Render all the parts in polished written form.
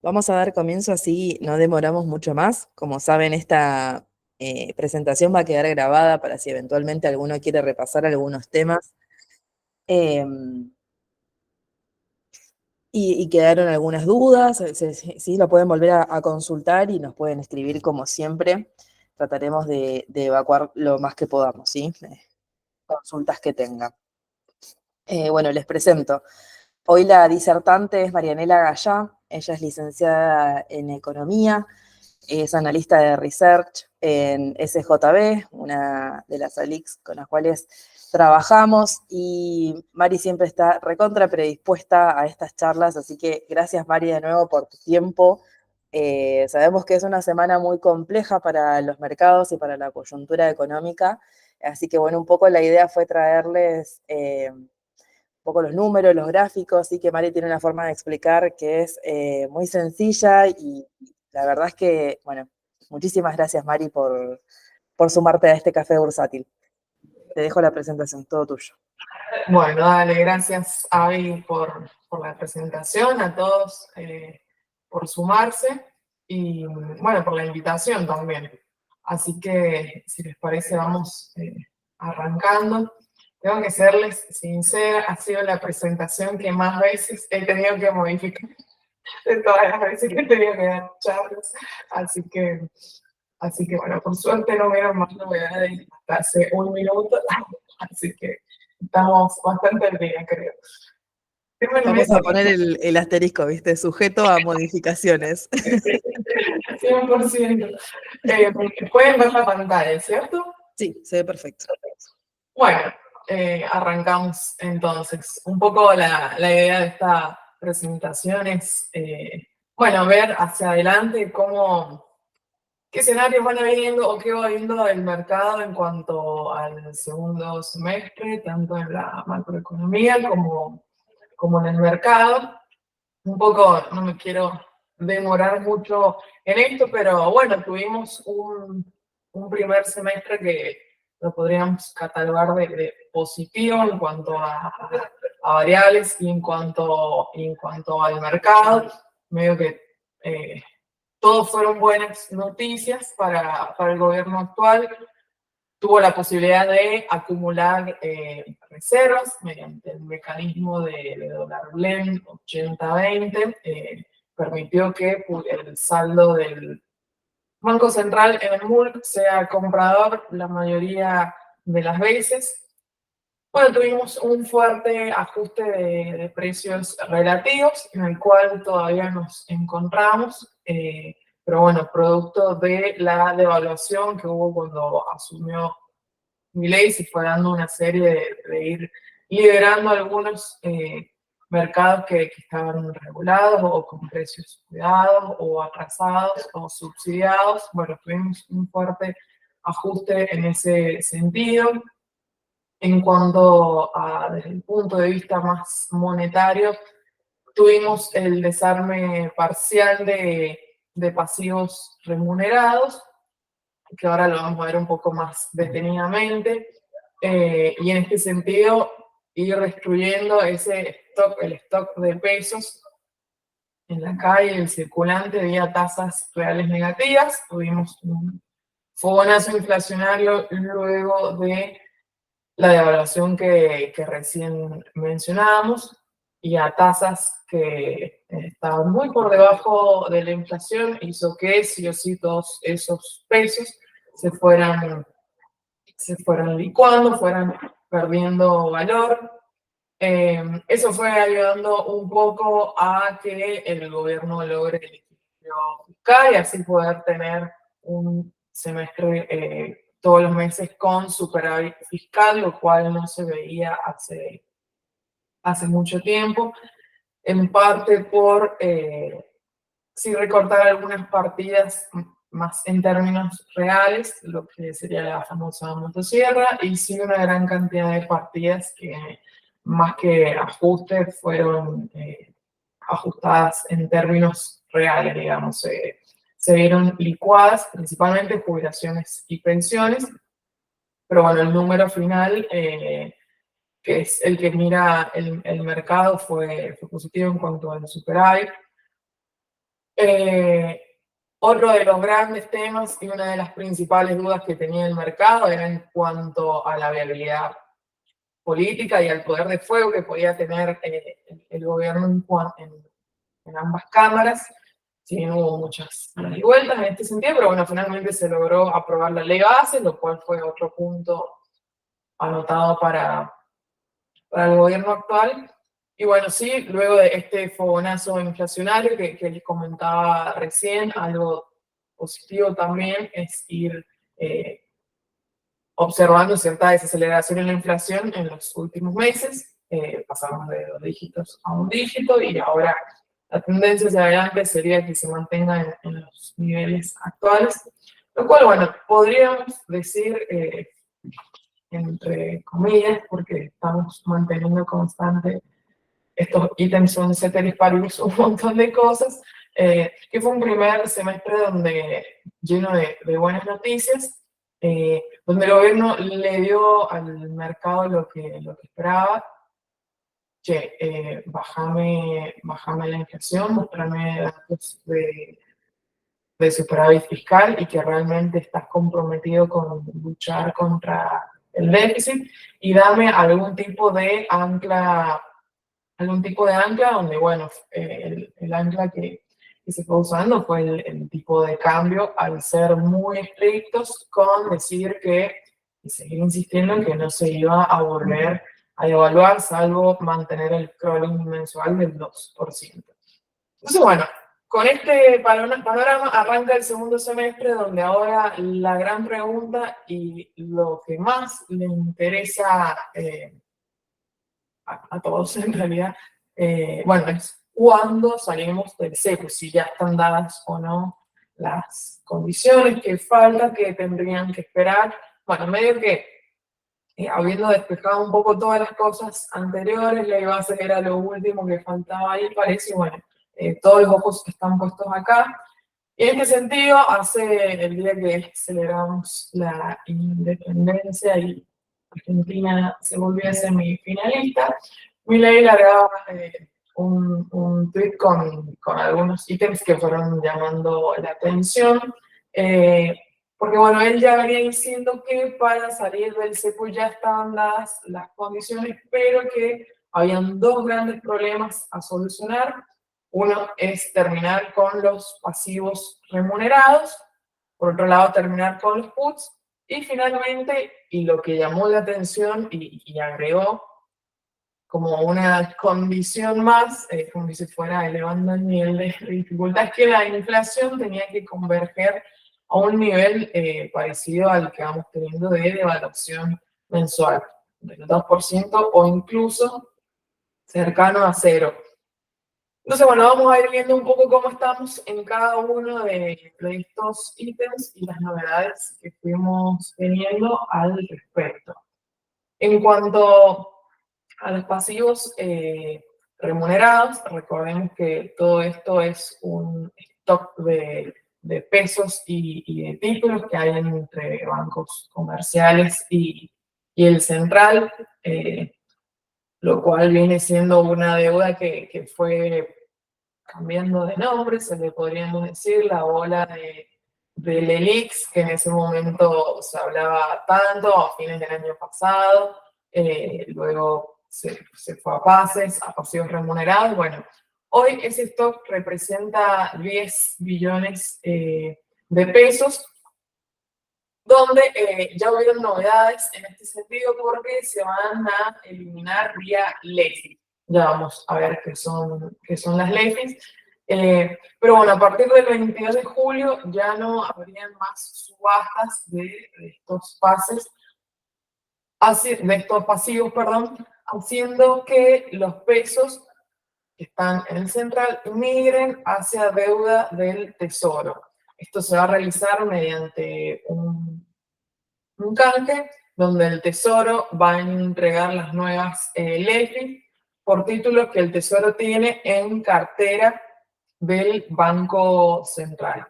Vamos a dar comienzo así, no demoramos mucho más. Como saben, esta presentación va a quedar grabada para si eventualmente alguno quiere repasar algunos temas. Eh, y quedaron algunas dudas, sí, lo pueden volver a consultar y nos pueden escribir como siempre. Trataremos de evacuar lo más que podamos, ¿sí? Consultas que tengan. Bueno, les presento. Hoy la disertante es Marianela Gallá, ella es licenciada en Economía, es analista de research en SJB, una de las ALICs con las cuales trabajamos, y Mari siempre está recontra predispuesta a estas charlas, así que gracias Mari de nuevo por tu tiempo. Sabemos que es una semana muy compleja para los mercados y para la coyuntura económica, así que bueno, un poco la idea fue traerles un poco los números, los gráficos, sí que Mari tiene una forma de explicar que es muy sencilla y la verdad es que, bueno, muchísimas gracias Mari por sumarte a este café bursátil. Te dejo la presentación, todo tuyo. Bueno, dale, gracias Avi por la presentación, a todos por sumarse y bueno, por la invitación también. Así que, si les parece, vamos arrancando. Tengo que serles sincera, ha sido la presentación que más veces he tenido que modificar de todas las veces que he tenido que dar charlas. Así que bueno, por suerte no vieron más novedades hasta hace un minuto, así que estamos bastante al día, creo. Vamos a poner el asterisco, ¿viste? Sujeto a modificaciones. 100%. Pueden ver la pantalla, ¿cierto? Sí, se ve perfecto. Bueno, arrancamos entonces. Un poco la idea de esta presentación es, bueno, ver hacia adelante qué escenarios van viendo o qué va viendo el mercado en cuanto al segundo semestre, tanto en la macroeconomía como en el mercado. Un poco, no me quiero demorar mucho en esto, pero bueno, tuvimos un primer semestre que lo podríamos catalogar de positivo en cuanto a variables y en cuanto al mercado. Medio que todos fueron buenas noticias para el gobierno actual. Tuvo la posibilidad de acumular reservas mediante el mecanismo de dólar blend 80-20. Permitió que el saldo del Banco Central en el MULC sea comprador la mayoría de las veces. Bueno, tuvimos un fuerte ajuste de precios relativos en el cual todavía nos encontramos, pero bueno, producto de la devaluación que hubo cuando asumió Milei, se fue dando una serie de ir liberando algunos mercados que estaban regulados o con precios cuidados o atrasados o subsidiados. Bueno, tuvimos un fuerte ajuste en ese sentido. En cuanto desde el punto de vista más monetario, tuvimos el desarme parcial de pasivos remunerados, que ahora lo vamos a ver un poco más detenidamente, y en este sentido ir destruyendo el stock de pesos en la calle, el circulante, vía tasas reales negativas. Tuvimos un fogonazo inflacionario luego de la devaluación que recién mencionábamos y a tasas que estaban muy por debajo de la inflación, hizo que sí o sí todos esos pesos se fueran licuando, fueran perdiendo valor. Eso fue ayudando un poco a que el gobierno logre el equilibrio fiscal y así poder tener un semestre todos los meses con superávit fiscal, lo cual no se veía hace mucho tiempo, en parte por sí recortar algunas partidas más en términos reales, lo que sería la famosa motosierra, y sí una gran cantidad de partidas que más que ajustes fueron ajustadas en términos reales, digamos, se vieron licuadas, principalmente jubilaciones y pensiones, pero bueno, el número final, que es el que mira el mercado, fue positivo en cuanto al superávit. Otro de los grandes temas y una de las principales dudas que tenía el mercado era en cuanto a la viabilidad política y al poder de fuego que podía tener el gobierno en ambas cámaras. Sí, hubo muchas vueltas en este sentido, pero bueno, finalmente se logró aprobar la ley base, lo cual fue otro punto anotado para el gobierno actual. Y bueno, sí, luego de este fogonazo inflacionario que les comentaba recién, algo positivo también es ir observando cierta desaceleración en la inflación en los últimos meses. Pasamos de 2 dígitos a 1 dígito y ahora la tendencia hacia adelante sería que se mantenga en los niveles actuales, lo cual, bueno, podríamos decir, entre comillas, porque estamos manteniendo constante estos ítems son ceteris paribus, un montón de cosas, que fue un primer semestre lleno de buenas noticias, donde el gobierno le dio al mercado lo que esperaba. Che, bájame la inflación, mostrame datos de superávit fiscal y que realmente estás comprometido con luchar contra el déficit y dame algún tipo de ancla donde, bueno, el ancla que se fue usando fue el tipo de cambio al ser muy estrictos con decir que, y seguir insistiendo en que no se iba a volver a evaluar salvo mantener el crawling mensual del 2%. Entonces, bueno, con este panorama arranca el segundo semestre donde ahora la gran pregunta y lo que más le interesa a todos en realidad, bueno, es cuándo salimos del cepo, si ya están dadas o no las condiciones, que falta, que tendrían que esperar. Bueno, medio que habiendo despejado un poco todas las cosas anteriores, la base era lo último que faltaba ahí, parece, bueno, todos los ojos están puestos acá. Y en este sentido, hace el día que celebramos la independencia y Argentina se volvió semifinalista, Milei largaba un tweet con algunos ítems que fueron llamando la atención, porque bueno, él ya venía diciendo que para salir del cepo ya estaban dadas las condiciones, pero que habían dos grandes problemas a solucionar. Uno es terminar con los pasivos remunerados, por otro lado terminar con los puts, y finalmente, y lo que llamó la atención y agregó como una condición más, como si fuera elevando el nivel de dificultad, es que la inflación tenía que converger a un nivel parecido al que vamos teniendo de devaluación mensual, del 2% o incluso cercano a cero. Entonces, bueno, vamos a ir viendo un poco cómo estamos en cada uno de estos ítems y las novedades que fuimos teniendo al respecto. En cuanto a los pasivos remunerados, recordemos que todo esto es un stock de pesos y de títulos que hay entre bancos comerciales y el central, lo cual viene siendo una deuda que fue cambiando de nombre, se le podríamos decir, la ola del ELIX, que en ese momento se hablaba tanto, a fines del año pasado, luego se fue a pasivos remunerados. Bueno, hoy ese stock representa 10 billones de pesos, donde ya hubieron novedades en este sentido porque se van a eliminar vía LEFI. Ya vamos a ver qué son las LEFIs. Pero bueno, a partir del 22 de julio ya no habrían más subastas de estos de estos pasivos, perdón, haciendo que los pesos que están en el central migren hacia deuda del tesoro. Esto se va a realizar mediante un canje donde el Tesoro va a entregar las nuevas LEFI por títulos que el Tesoro tiene en cartera del Banco Central.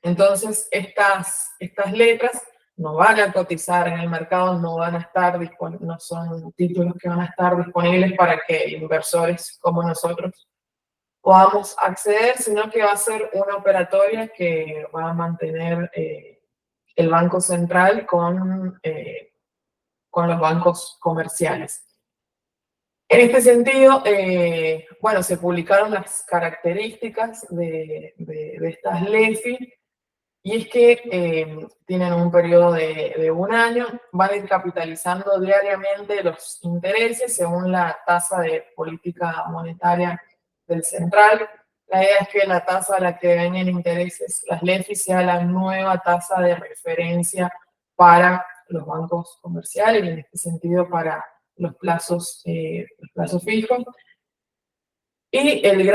Entonces, estas letras no van a cotizar en el mercado, no van a estar no son títulos que van a estar disponibles para que inversores como nosotros podamos acceder, sino que va a ser una operatoria que va a mantener el Banco Central con los bancos comerciales. En este sentido, bueno, se publicaron las características de estas LEFI, y es que tienen un periodo de un año, van a ir capitalizando diariamente los intereses según la tasa de política monetaria del central. La idea es que la tasa a la que vengan intereses, las LEFI, sea la nueva tasa de referencia para los bancos comerciales y en este sentido para los plazos fijos. Y el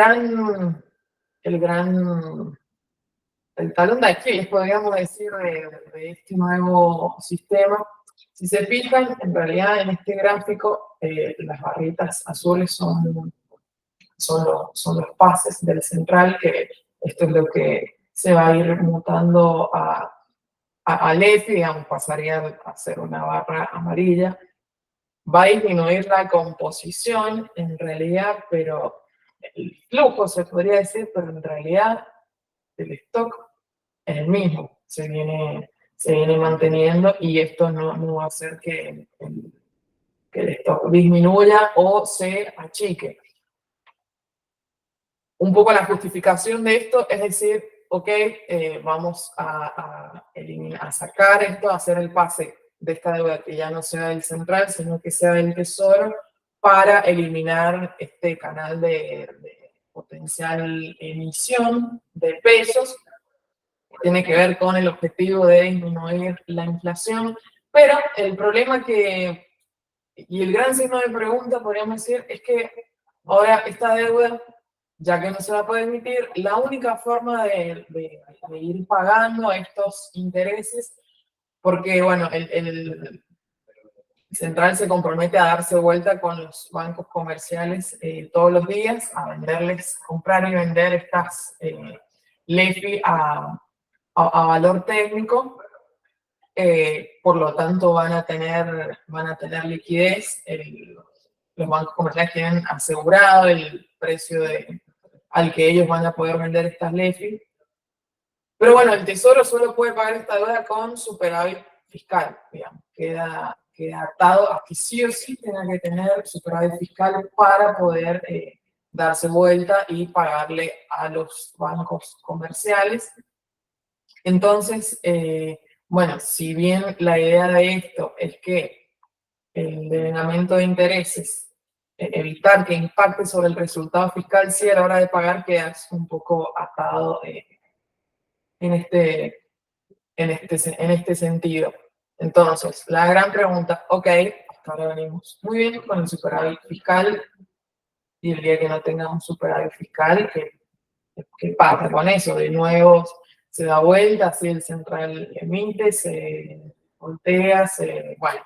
talón de Aquiles, podríamos decir, de este nuevo sistema. Si se fijan, en realidad en este gráfico, las barritas azules son los pases del central, que esto es lo que se va a ir mutando a LEFI, digamos, pasaría a ser una barra amarilla. Va a disminuir la composición, en realidad, pero el flujo se podría decir, pero en realidad el stock es el mismo, se viene manteniendo, y esto no va a hacer que el stock disminuya o se achique. Un poco la justificación de esto es decir, ok, vamos a sacar esto, a hacer el pase de esta deuda que ya no sea del central, sino que sea del tesoro, para eliminar este canal de potencial emisión de pesos. Tiene que ver con el objetivo de disminuir la inflación, pero el problema y el gran signo de pregunta, podríamos decir, es que ahora esta deuda, ya que no se va a poder emitir, la única forma de ir pagando estos intereses, porque bueno, el central se compromete a darse vuelta con los bancos comerciales todos los días, a venderles, comprar y vender estas LEFI a valor técnico. Por lo tanto van a tener liquidez. Los bancos comerciales tienen asegurado el precio al que ellos van a poder vender estas LEFI. Pero bueno, el Tesoro solo puede pagar esta deuda con superávit fiscal, digamos. Queda atado a que sí o sí tenga que tener superávit fiscal para poder darse vuelta y pagarle a los bancos comerciales. Entonces, bueno, si bien la idea de esto es que el devengamiento de intereses, evitar que impacte sobre el resultado fiscal, sí a la hora de pagar quedas un poco atado en este sentido. Entonces, la gran pregunta, ok, hasta ahora venimos muy bien con el superávit fiscal, y el día que no tengamos superávit fiscal, ¿qué pasa con eso? De nuevo se da vuelta, así el central emite, se voltea, bueno.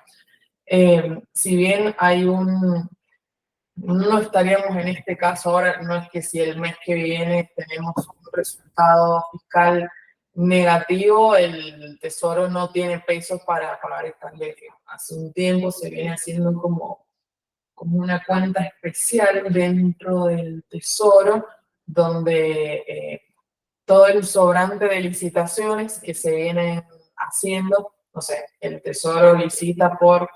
Si bien no estaríamos en este caso ahora, no es que si el mes que viene tenemos un resultado fiscal negativo, el Tesoro no tiene pesos para pagar estas leyes. Hace un tiempo se viene haciendo como una cuenta especial dentro del Tesoro, donde todo el sobrante de licitaciones que se vienen haciendo, no sé, el Tesoro licita por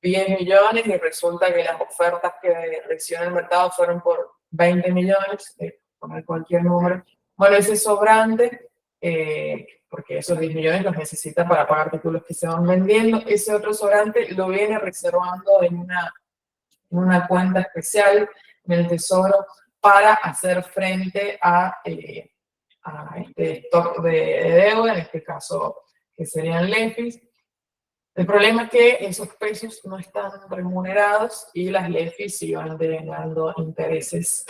10 millones y resulta que las ofertas que recibió el mercado fueron por 20 millones, poner cualquier número. Bueno, ese sobrante, porque esos 10 millones los necesita para pagar títulos que se van vendiendo, ese otro sobrante lo viene reservando en una cuenta especial en el Tesoro para hacer frente a este stock de deuda, en este caso que serían LEFIs. El problema es que esos pesos no están remunerados y las LEFIs sí van devengando intereses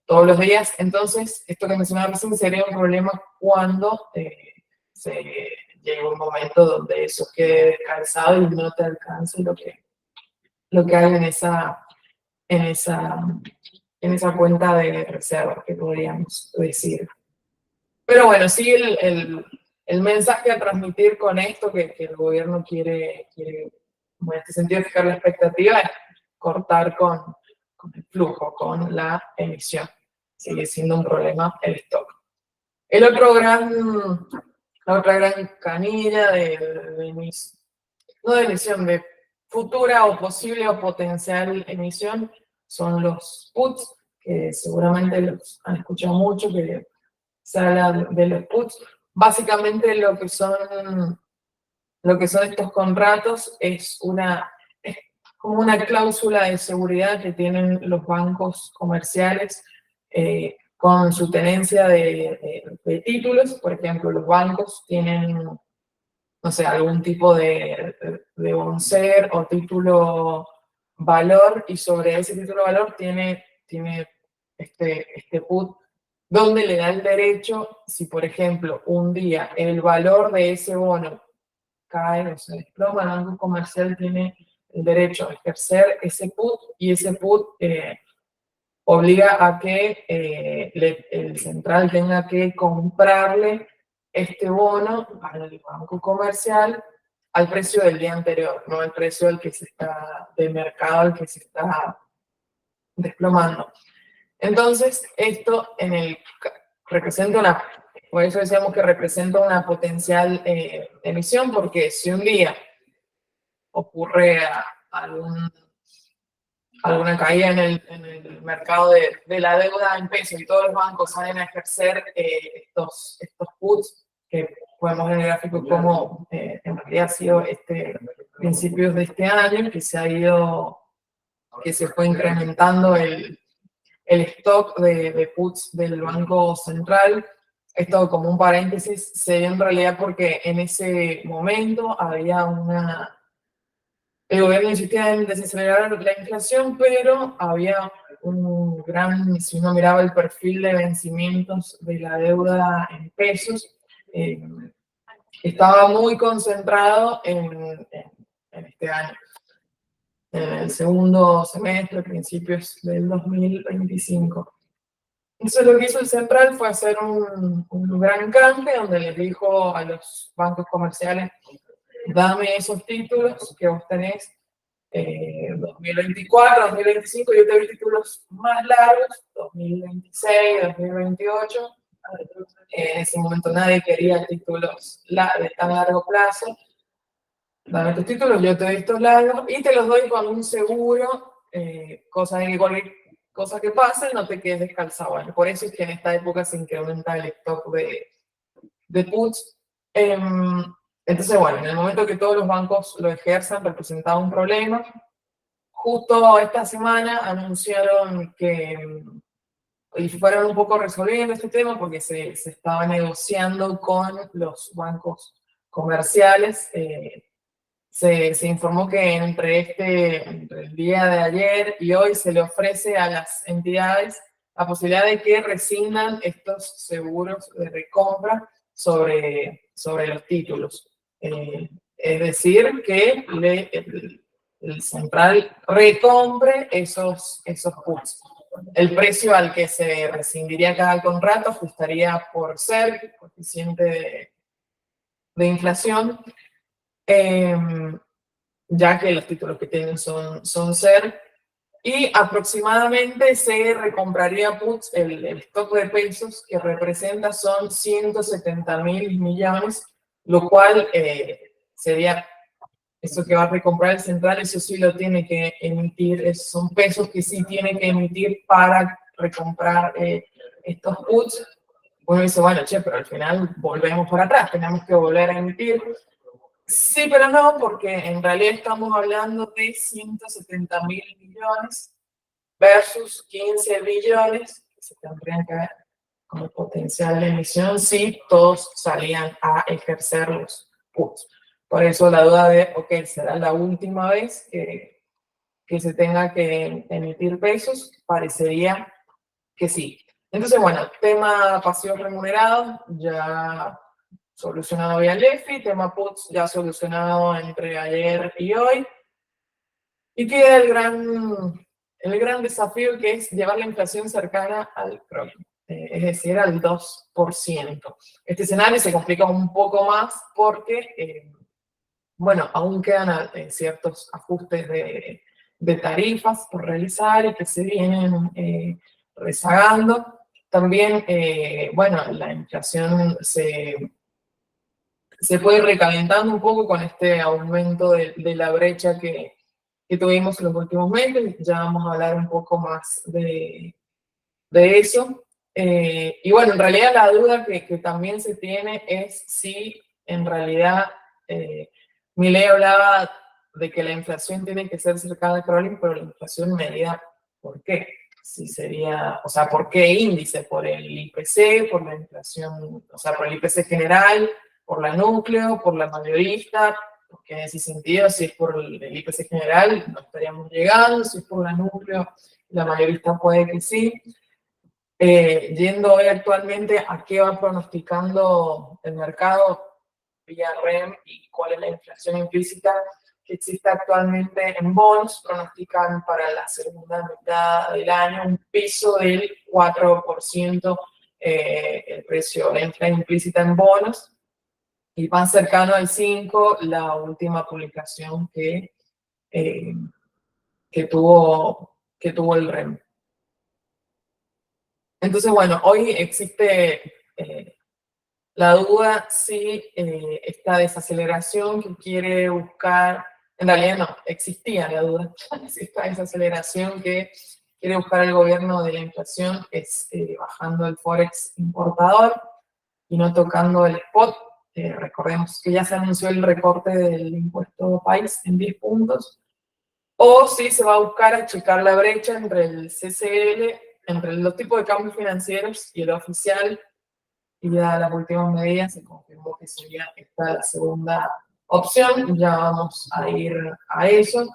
todos los días. Entonces, esto que mencionaba recién sería un problema cuando se llegue un momento donde eso quede descansado y no te alcance lo que hay en esa cuenta de reserva, que podríamos decir. Pero bueno, sí, el mensaje a transmitir con esto, que el gobierno quiere, en este sentido, fijar la expectativa, es cortar con el flujo, con la emisión. sigue siendo un problema el stock. La otra gran canilla no de emisión, de futura o posible o potencial emisión son los puts, que seguramente los han escuchado mucho, que se habla de los puts. Básicamente lo que son estos contratos es como una cláusula de seguridad que tienen los bancos comerciales con su tenencia de títulos. Por ejemplo, los bancos tienen, no sé, algún tipo de boncer o título valor, y sobre ese título valor tiene este put, donde le da el derecho, si por ejemplo un día el valor de ese bono cae o se desploma, el banco comercial tiene el derecho a ejercer ese put, y ese put obliga a que el central tenga que comprarle este bono al banco comercial al precio del día anterior, no al precio del mercado al que se está desplomando. Entonces, esto por eso decíamos que representa una potencial emisión, porque si un día ocurre alguna caída en el mercado de la deuda en pesos y todos los bancos salen a ejercer estos puts, que podemos ver en el gráfico como en realidad ha sido principios de este año, que se fue incrementando el stock de puts del Banco Central. Esto, como un paréntesis, se dio en realidad porque en ese momento el gobierno insistía en desacelerar la inflación, pero había si uno miraba el perfil de vencimientos de la deuda en pesos, estaba muy concentrado en este año, en el segundo semestre, principios del 2025. Entonces lo que hizo el central fue hacer un gran canje, donde les dijo a los bancos comerciales: dame esos títulos que vos tenés 2024, 2025, yo te doy títulos más largos, 2026, 2028. En ese momento nadie quería títulos de tan largo plazo. Dame tus títulos, yo te doy estos largos y te los doy con un seguro, cosa de que cualquier cosa que pase no te quedes descalzado. Bueno, por eso es que en esta época se incrementa el stock de puts. Entonces, bueno, en el momento que todos los bancos lo ejerzan, representaba un problema. Justo esta semana anunciaron y fueron un poco resolviendo este tema, porque se estaba negociando con los bancos comerciales. Se informó que entre el día de ayer y hoy se le ofrece a las entidades la posibilidad de que rescindan estos seguros de recompra sobre los títulos. Es decir, que el central recompre esos puts. El precio al que se rescindiría cada contrato ajustaría por ser coeficiente de inflación, ya que los títulos que tienen son SER, y aproximadamente se recompraría puts, el stock de pesos que representa son 170.000 millones, lo cual sería eso que va a recomprar el central. Eso sí lo tiene que emitir, son pesos que sí tiene que emitir para recomprar estos puts. Uno dice, bueno, che, pero al final volvemos para atrás, tenemos que volver a emitir. Sí, pero no, porque en realidad estamos hablando de 170.000 millones versus 15 billones que se tendrían que ver como potencial de emisión si todos salían a ejercer los puts. Por eso la duda de, ok, ¿será la última vez que se tenga que emitir pesos? Parecería que sí. Entonces, bueno, tema pasivos remunerados ya solucionado vía LEFI, tema puts ya solucionado entre ayer y hoy. Y queda el gran desafío, que es llevar la inflación cercana al CROI, es decir, al 2%. Este escenario se complica un poco más porque, bueno, aún quedan ciertos ajustes de tarifas por realizar y que se vienen rezagando. También, bueno, la inflación se puede ir recalentando un poco con este aumento de la brecha que tuvimos en los últimos meses. Ya vamos a hablar un poco más de eso. Y bueno, en realidad la duda que también se tiene es si en realidad Milei hablaba de que la inflación tiene que ser cercana al crawling, pero la inflación medida, ¿por qué? Si sería, o sea, ¿por qué índice? ¿Por el IPC, por la inflación, o sea, por el IPC general, por la núcleo, por la mayorista? Porque en ese sentido, si es por el IPC general, no estaríamos llegando, si es por la núcleo, la mayorista puede que sí. Yendo hoy actualmente a qué va pronosticando el mercado vía REM y cuál es la inflación implícita que existe actualmente en bonos, pronostican para la segunda mitad del año un piso del 4%, el precio, la inflación implícita en bonos, y más cercano al 5%, la última publicación eh, que tuvo el REM. Entonces, bueno, hoy existe la duda si esta desaceleración que quiere buscar, en realidad no, existía la duda, si esta desaceleración que quiere buscar el gobierno de la inflación es bajando el forex importador y no tocando el spot. Recordemos que ya se anunció el recorte del impuesto país en 10 puntos, o si se va a buscar achicar la brecha entre el CCL, entre los tipos de cambios financieros y el oficial, y ya las últimas medidas se confirmó que sería esta la segunda opción. Ya vamos a ir a eso.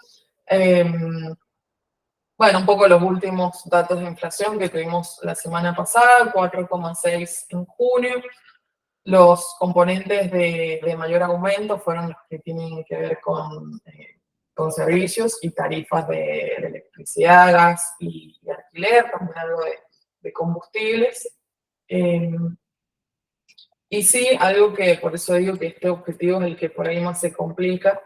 Bueno, un poco los últimos datos de inflación que tuvimos la semana pasada, 4,6 en junio. Los componentes de mayor aumento fueron los que tienen que ver con servicios y tarifas de electricidad, gas y alquiler, también algo de combustibles. Y sí, algo que por eso digo que este objetivo es el que por ahí más se complica,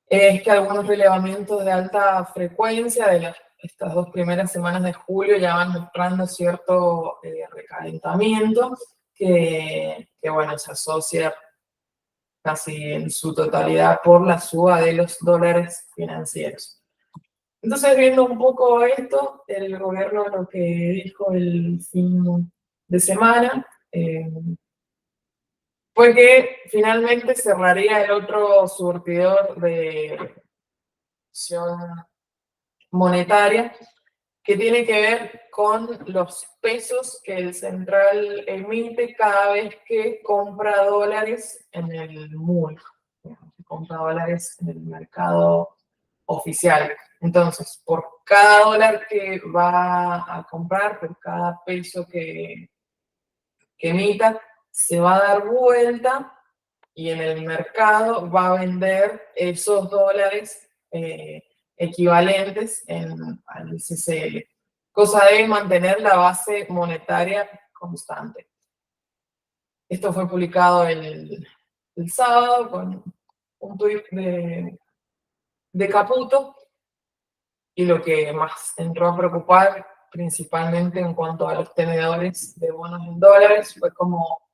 es que algunos relevamientos de alta frecuencia de estas 2 primeras semanas de julio ya van mostrando cierto recalentamiento que, bueno, se asocia casi en su totalidad por la suba de los dólares financieros. Entonces, viendo un poco esto, el gobierno lo que dijo el fin de semana fue que finalmente cerraría el otro surtidor de emisión monetaria que tiene que ver con los pesos que el central emite cada vez que compra dólares en el MUL, que compra dólares en el mercado oficial. Entonces, por cada dólar que va a comprar, por cada peso que emita, se va a dar vuelta y en el mercado va a vender esos dólares equivalentes al CCL, cosa de mantener la base monetaria constante. Esto fue publicado el sábado con un tuit de Caputo, y lo que más entró a preocupar, principalmente en cuanto a los tenedores de bonos en dólares, fue como,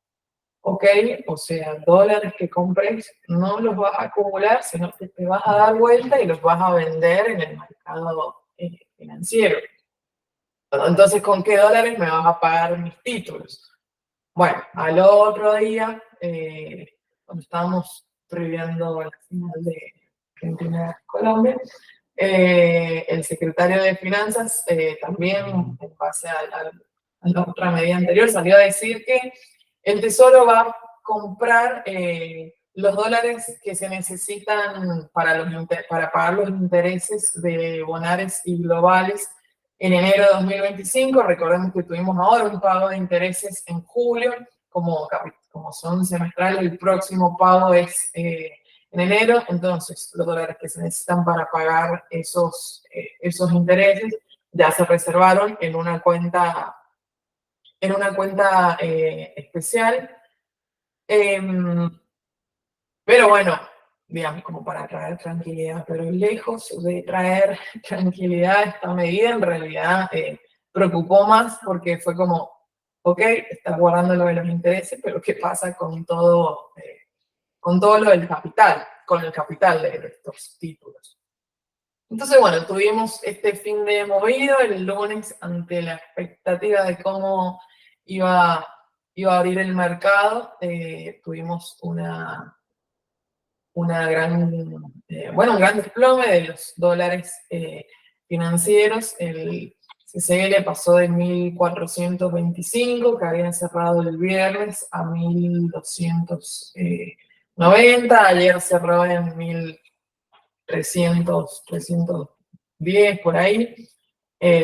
ok, o sea, dólares que compres no los vas a acumular, sino que te vas a dar vuelta y los vas a vender en el mercado financiero. Entonces, ¿con qué dólares me vas a pagar mis títulos? Bueno, al otro día, cuando estábamos previendo la final de Argentina-Colombia, el secretario de Finanzas también, en base a la otra medida anterior, salió a decir que el Tesoro va a comprar los dólares que se necesitan para pagar los intereses de bonares y globales en enero de 2025. Recordemos que tuvimos ahora un pago de intereses en julio, como son semestrales, el próximo pago es en enero. Entonces los dólares que se necesitan para pagar esos intereses ya se reservaron en una cuenta especial. Pero bueno, digamos, como para traer tranquilidad, pero lejos de traer tranquilidad esta medida, en realidad preocupó más porque fue como, ok, estás guardando lo de los intereses, pero ¿qué pasa con todo lo del capital, con el capital de estos títulos? Entonces, bueno, tuvimos este fin de movido el lunes ante la expectativa de cómo iba a abrir el mercado. Tuvimos un gran desplome de los dólares financieros. El CCL pasó de 1.425, que habían cerrado el viernes, a 1.290. Ayer cerró en 310 por ahí,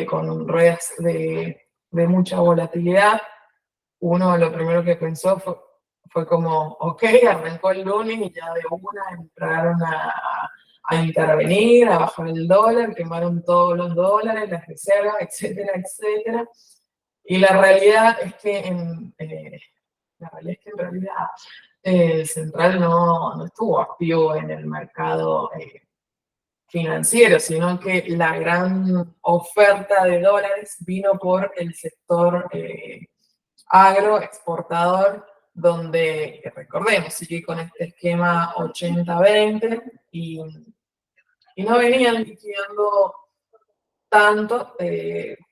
con ruedas de mucha volatilidad. Uno lo primero que pensó fue como, ok, arrancó el lunes y ya de una entraron a intervenir, a bajar el dólar, quemaron todos los dólares, las reservas, etcétera, etcétera. Y la realidad es que en realidad el central no estuvo activo en el mercado financiero, sino que la gran oferta de dólares vino por el sector agroexportador, donde, recordemos, sigue con este esquema 80-20 y no venían liquidando tanto.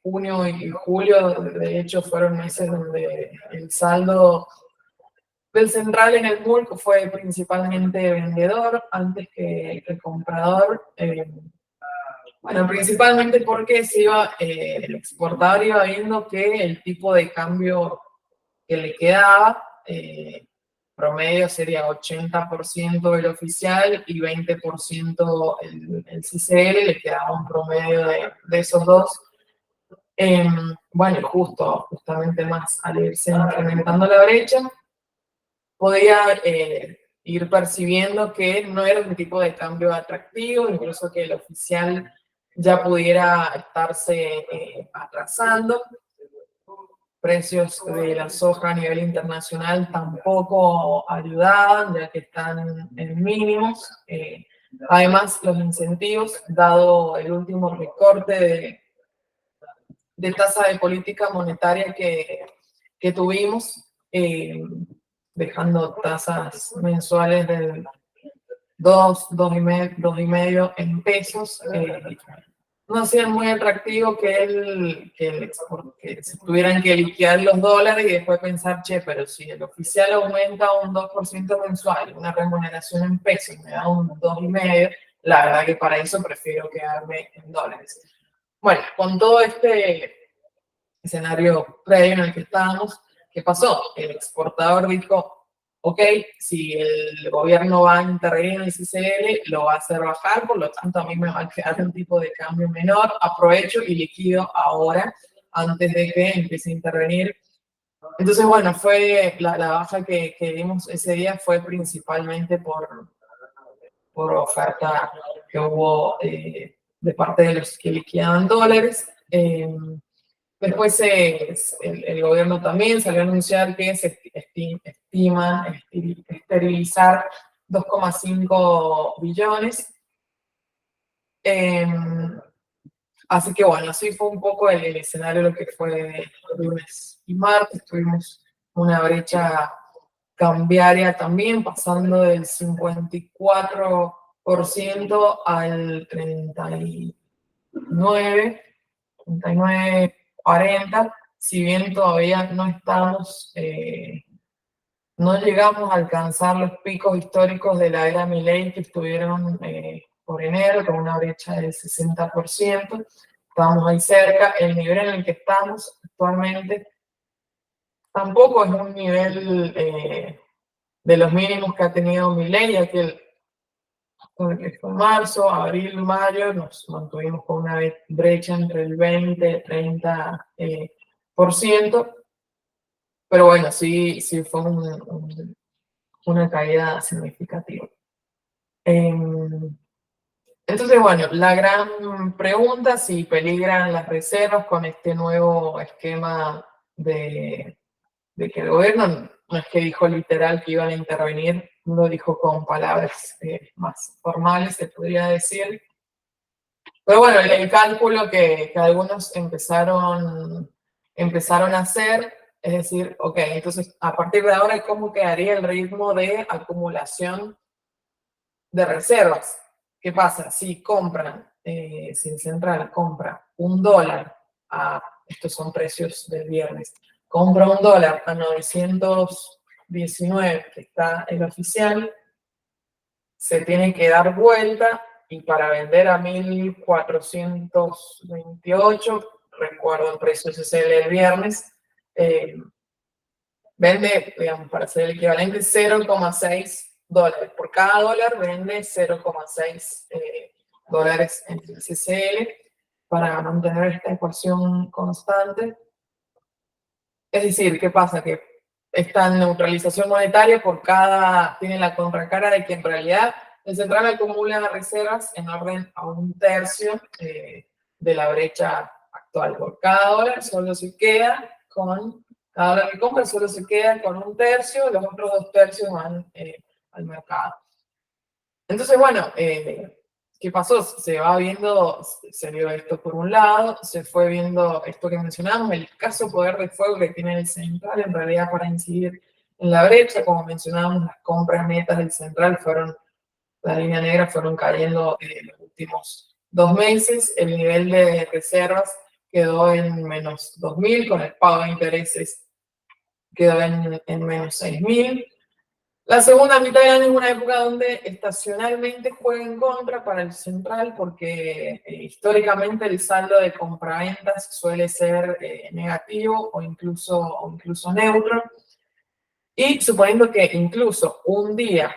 Junio y julio, de hecho, fueron meses donde el saldo del central en el MULC fue principalmente vendedor antes que comprador. Bueno, principalmente porque el exportador iba viendo que el tipo de cambio que le quedaba, promedio sería 80% el oficial y 20% el CCL, le quedaba un promedio de esos dos. Bueno, justamente más al irse incrementando la brecha, podía ir percibiendo que no era un tipo de cambio atractivo, incluso que el oficial ya pudiera estarse atrasando. Precios de la soja a nivel internacional tampoco ayudaban, ya que están en mínimos. Además, los incentivos, dado el último recorte de tasa de política monetaria que tuvimos, dejando tasas mensuales de 2,5 en pesos, no hacían muy atractivo que se tuvieran que liquidar los dólares y después pensar, che, pero si el oficial aumenta un 2% mensual, una remuneración en pesos me da un 2,5, la verdad que para eso prefiero quedarme en dólares. Bueno, con todo este escenario previo en el que estábamos, ¿qué pasó? El exportador dijo, ok, si el gobierno va a intervenir en el CCL, lo va a hacer bajar, por lo tanto a mí me va a quedar un tipo de cambio menor, aprovecho y liquido ahora, antes de que empiece a intervenir. Entonces, bueno, fue la baja que dimos ese día fue principalmente por oferta que hubo de parte de los que liquidaban dólares. Después el gobierno también salió a anunciar que se estima esterilizar 2,5 billones. Así que bueno, así fue un poco el escenario lo que fue lunes y martes. Tuvimos una brecha cambiaria también, pasando del 54% al 39, 40, si bien todavía no llegamos a alcanzar los picos históricos de la era Milei que estuvieron por enero, con una brecha del 60%, estamos ahí cerca. El nivel en el que estamos actualmente tampoco es un nivel de los mínimos que ha tenido Milei, ya que con el que fue marzo, abril, mayo, nos mantuvimos con una brecha entre el 20 y 30%, pero bueno, sí fue una caída significativa. Entonces, bueno, la gran pregunta, si peligran las reservas con este nuevo esquema de que el gobierno no es que dijo literal que iban a intervenir, lo dijo con palabras más formales, se podría decir. Pero bueno, el cálculo que algunos empezaron a hacer, es decir, ok, entonces a partir de ahora, ¿cómo quedaría el ritmo de acumulación de reservas? ¿Qué pasa? Si compran, si el central compra $1 estos son precios del viernes, compra $1 a 919, que está el oficial, se tiene que dar vuelta y para vender a 1428, recuerdo el precio SSL el viernes, vende, digamos, para hacer el equivalente, $0,6. Por cada dólar vende 0,6 dólares en el SSL para mantener esta ecuación constante. Es decir, ¿qué pasa? Que esta neutralización monetaria tiene la contracara de que en realidad el central acumula reservas en orden a 1/3 de la brecha actual. Por cada dólar solo se queda con, cada dólar que compra solo se queda con 1/3, los otros 2/3 van al mercado. Entonces, bueno, ¿qué pasó? Se vio esto por un lado, se fue viendo esto que mencionamos, el escaso poder de fuego que tiene el central en realidad para incidir en la brecha. Como mencionábamos, las compras netas del central la línea negra, fueron cayendo en los últimos 2 meses. El nivel de reservas quedó en menos 2.000, con el pago de intereses quedó en menos 6.000. La segunda mitad del año es una época donde estacionalmente juega en contra para el central, porque históricamente el saldo de compraventas suele ser negativo o incluso neutro. Y suponiendo que incluso un día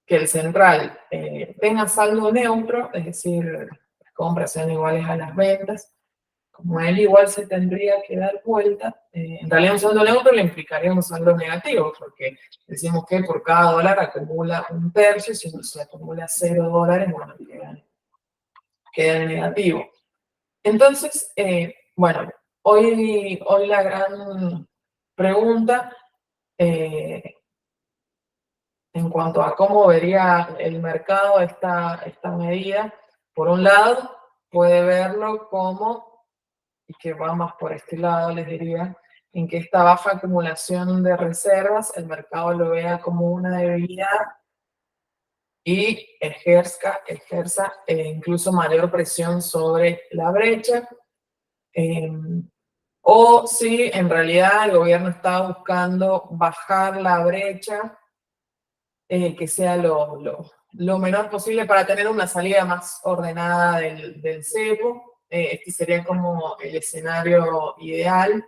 que el central tenga saldo neutro, es decir, las compras sean iguales a las ventas, como él igual se tendría que dar vuelta, en realidad un saldo neutro le implicaría un saldo negativo, porque decimos que por cada dólar acumula 1/3, si se acumula $0, bueno, queda en negativo. Entonces, bueno, hoy la gran pregunta en cuanto a cómo vería el mercado esta medida, por un lado, puede verlo como, y que va más por este lado, les diría, en que esta baja acumulación de reservas, el mercado lo vea como una debilidad y ejerza incluso mayor presión sobre la brecha. O si en realidad el gobierno está buscando bajar la brecha, que sea lo menor posible para tener una salida más ordenada del cepo. Este sería como el escenario ideal.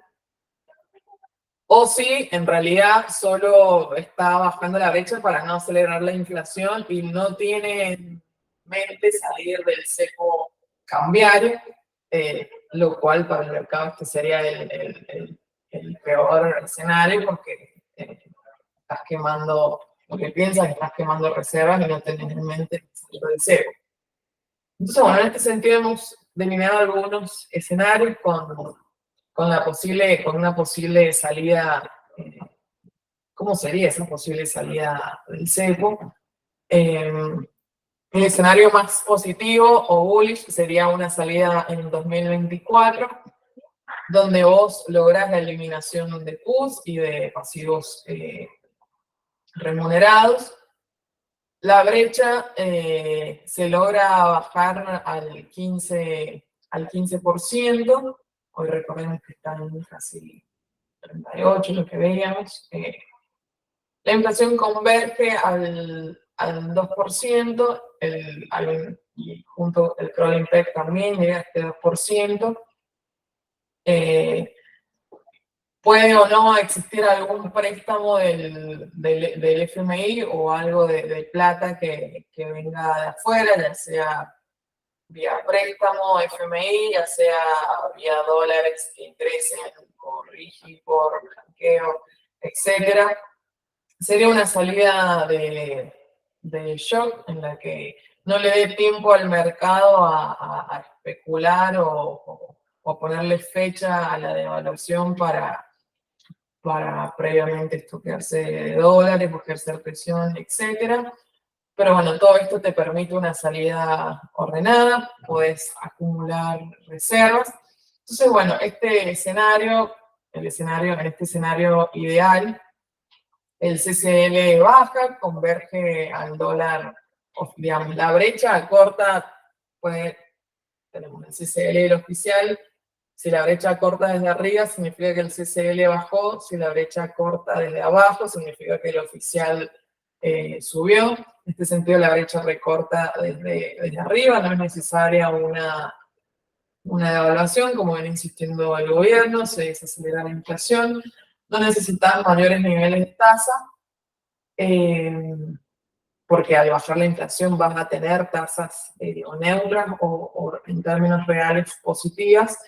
O si en realidad solo está bajando la brecha para no acelerar la inflación y no tiene en mente salir del cepo cambiario, lo cual para el mercado este sería el peor escenario, porque estás quemando, lo que piensas es que estás quemando reservas y no tenés en mente salir del cepo. Entonces, bueno, en este sentido hemos delineado algunos escenarios con una posible salida. ¿Cómo sería esa posible salida del cepo? El escenario más positivo o bullish sería una salida en 2024, donde vos lográs la eliminación de puts y de pasivos remunerados. La brecha se logra bajar al 15%. Hoy recordemos que están casi 38, lo que veíamos. La inflación converge al 2%, y junto el crawling peg también llega a este 2%. Puede o no existir algún préstamo del FMI o algo de plata que venga de afuera, ya sea vía préstamo, FMI, ya sea vía dólares que ingresen por RIGI, por blanqueo, etc. Sería una salida de shock en la que no le dé tiempo al mercado a especular o ponerle fecha a la devaluación para previamente estoquearse de dólares, buscar presión, etc. Pero bueno, todo esto te permite una salida ordenada, puedes acumular reservas. Entonces, bueno, este escenario, en este escenario ideal, el CCL baja, converge al dólar, digamos, la brecha corta, pues tenemos el CCL y el oficial. Si la brecha corta desde arriba, significa que el CCL bajó. Si la brecha corta desde abajo, significa que el oficial subió. En este sentido, la brecha recorta desde arriba. No es necesaria una devaluación, como viene insistiendo el gobierno. Se desacelera la inflación. No necesitan mayores niveles de tasa, porque al bajar la inflación vas a tener tasas o neutras o en términos reales positivas.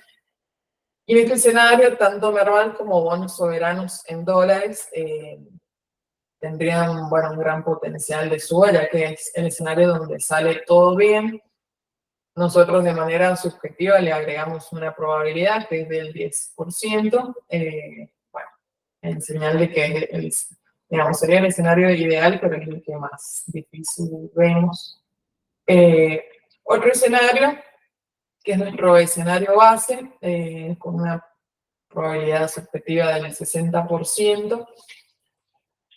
Y en este escenario, tanto Merval como bonos soberanos en dólares tendrían, bueno, un gran potencial de suba, ya que es el escenario donde sale todo bien. Nosotros de manera subjetiva le agregamos una probabilidad que es del 10%, bueno, en señal de que digamos, sería el escenario ideal, pero es el que más difícil vemos. Otro escenario, que es nuestro escenario base, con una probabilidad subjetiva del 60%,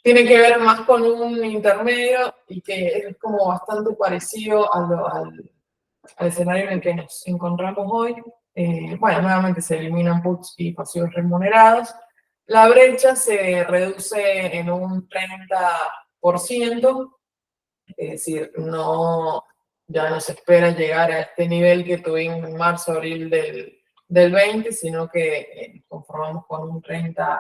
tiene que ver más con un intermedio y que es como bastante parecido al escenario en el que nos encontramos hoy. Bueno, nuevamente se eliminan puts y pasivos remunerados. La brecha se reduce en un 30%, es decir, ya no se espera llegar a este nivel que tuvimos en marzo, abril del 20, sino que conformamos con un 30%,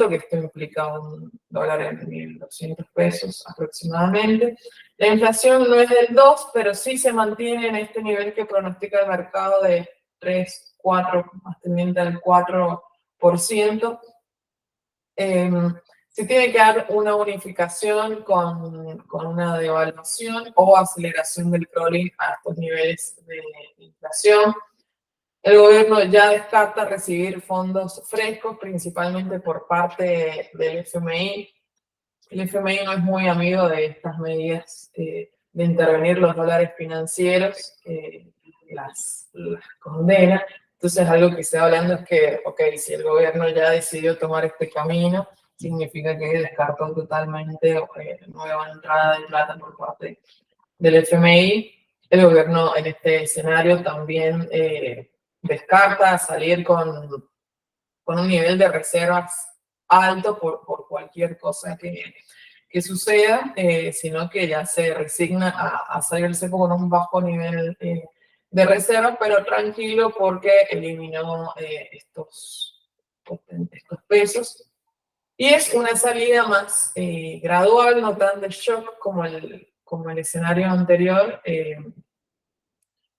que esto implica un dólar en 1.200 pesos aproximadamente. La inflación no es del 2, pero sí se mantiene en este nivel que pronostica el mercado de 3, 4, más tendiente al 4%. Se tiene que dar una unificación con una devaluación o aceleración del crawling a estos niveles de inflación. El gobierno ya descarta recibir fondos frescos, principalmente por parte del FMI. El FMI no es muy amigo de estas medidas de intervenir los dólares financieros, las condena. Entonces, algo que se está hablando es que, ok, si el gobierno ya decidió tomar este camino, significa que descartó totalmente nueva entrada de plata por parte del FMI. El gobierno en este escenario también descarta salir con un nivel de reservas alto por cualquier cosa que suceda, sino que ya se resigna a salirse con un bajo nivel de reserva, pero tranquilo porque eliminó estos pesos. Y es una salida más gradual, no tan de shock como el escenario anterior.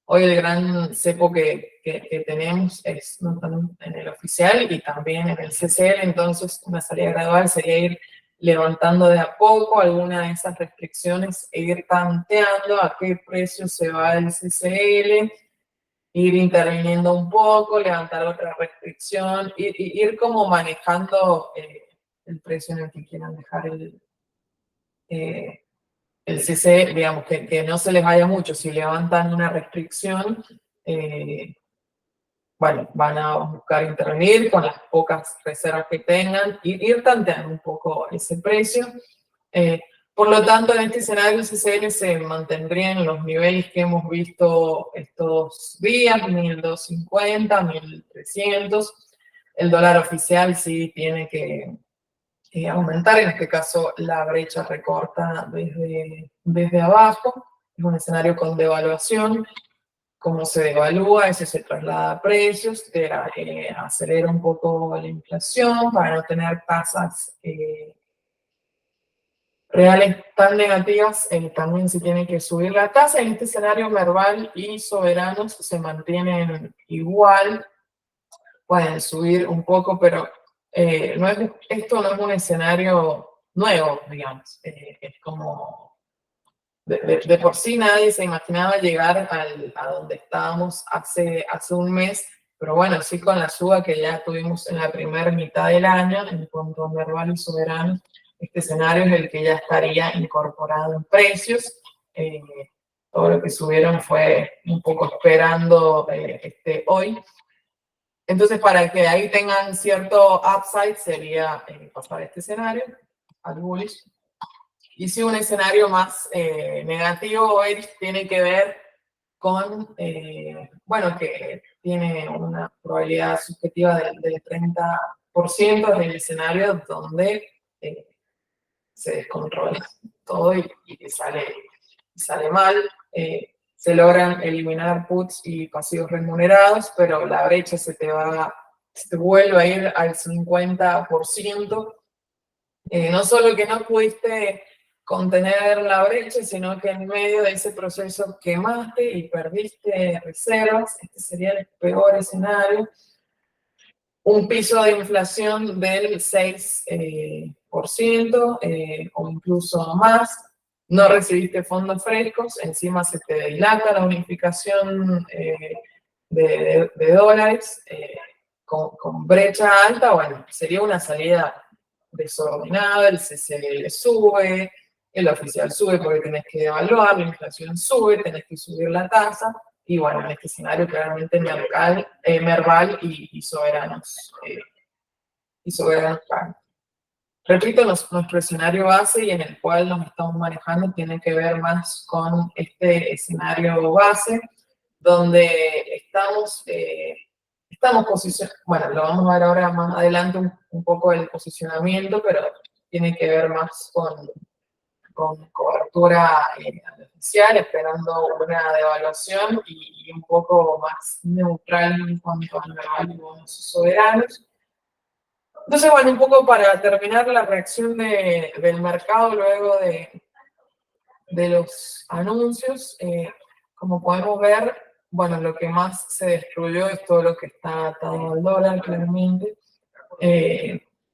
Hoy el gran cepo que tenemos es en el oficial y también en el CCL, entonces una salida gradual sería ir levantando de a poco alguna de esas restricciones e ir tanteando a qué precio se va el CCL, ir interviniendo un poco, levantar otra restricción, ir como manejando el precio en el que quieran dejar el CC, digamos, que no se les vaya mucho. Si levantan una restricción, bueno, van a buscar intervenir con las pocas reservas que tengan y ir tanteando un poco ese precio. Por lo tanto, en este escenario el CCL se mantendría en los niveles que hemos visto estos días, 1.250, 1.300. El dólar oficial sí tiene que aumentar, en este caso la brecha recorta desde abajo, es un escenario con devaluación. Como se devalúa, eso se traslada a precios, acelera un poco la inflación para no tener tasas reales tan negativas. También se tiene que subir la tasa. En este escenario, Merval y soberanos se mantienen igual, pueden subir un poco, pero esto no es un escenario nuevo, digamos. Es como de por sí nadie se imaginaba llegar a donde estábamos hace un mes, pero bueno, sí con la suba que ya tuvimos en la primera mitad del año, en cuanto a Merval y Soberano, este escenario es el que ya estaría incorporado en precios. Todo lo que subieron fue un poco esperando hoy. Entonces, para que ahí tengan cierto upside, sería pasar este escenario al bullish. Y si un escenario más negativo, tiene que ver con, bueno, que tiene una probabilidad subjetiva del 30% del escenario donde se descontrola todo y sale mal. Se logran eliminar puts y pasivos remunerados, pero la brecha se te vuelve a ir al 50%. No solo que no pudiste contener la brecha, sino que en medio de ese proceso quemaste y perdiste reservas. Este sería el peor escenario. Un piso de inflación del 6% o incluso más. No recibiste fondos frescos, encima se te dilata la unificación de dólares con brecha alta. Bueno, sería una salida desordenada, el CCL sube, el oficial sube porque tenés que devaluar, la inflación sube, tenés que subir la tasa, y bueno, en este escenario claramente Merval y soberanos caen. Repito, nuestro escenario base y en el cual nos estamos manejando tiene que ver más con este escenario base, donde estamos posicionados. Bueno, lo vamos a ver ahora más adelante un poco el posicionamiento, pero tiene que ver más con cobertura oficial, esperando una devaluación y un poco más neutral en cuanto a Merval y bonos soberanos. Entonces, bueno, un poco para terminar la reacción del mercado luego de los anuncios, como podemos ver, bueno, lo que más se destruyó es todo lo que está atado al dólar, claramente.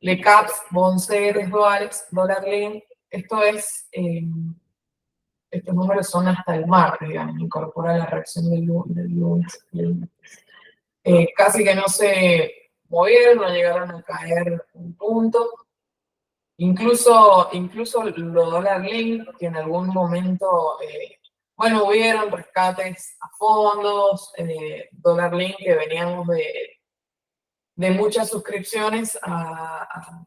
LECAPS, bonds dólar link, estos números son hasta el martes, digamos, incorpora la reacción del lunes. Casi que no se movieron, no llegaron a caer un punto. Incluso los dólar link, que en algún momento, bueno, hubieron rescates a fondos, dólar link que veníamos de muchas suscripciones a